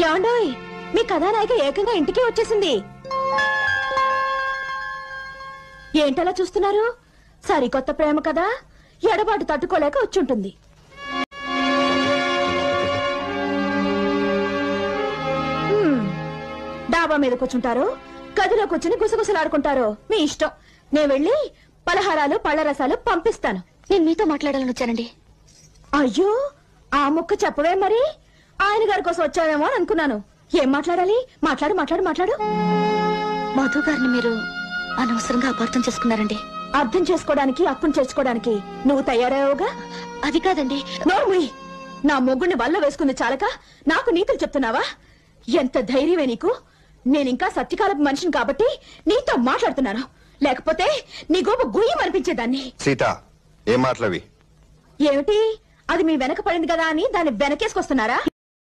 ఏమండోయ్, మీ కథానాయిక ఏకంగా ఇంటికి వచ్చేసింది. ఏంటలా చూస్తున్నారు? సరికొత్త ప్రేమ కదా, ఎడబాటు తట్టుకోలేక వచ్చుంటుంది. డాబా మీద కూర్చుంటారు, గదిలో కూర్చుని గుసగుసలాడుకుంటారు, మీ ఇష్టం. నేను వెళ్ళి పలహారాలు పళ్ళ రసాలు పంపిస్తాను. నేను మీతో మాట్లాడాలని వచ్చానండి. అయ్యో, ఆ ముక్క చెప్పవే మరి. ఆయన గారి కోసం వచ్చావేమో అని అనుకున్నాను. ఏం మాట్లాడాలి? మాట్లాడు మాట్లాడు మాట్లాడు. మధు గారిని మీరు అనవసరంగా అపార్థం చేసుకున్నారండి. అర్థం చేసుకోవడానికి, అర్థం చేసుకోవడానికి నువ్వు తయారయ్యావుగా. అది కాదండి. నోర్ముయ్, నా మొగ్గుని వల్ల వేసుకుంది చాలక నాకు నీతులు చెప్తున్నావా? ఎంత ధైర్యమే నీకు? నేనింకా సత్యకాలపు మనిషిని కాబట్టి నీతో మాట్లాడుతున్నాను, లేకపోతే నీ గోప గుయ్యం అనిపించేదాన్ని. సీత, ఏం మాటలవి? ఏమిటి? అది మీ వెనక పడింది కదా అని దాన్ని వెనకేసుకొస్తున్నారా?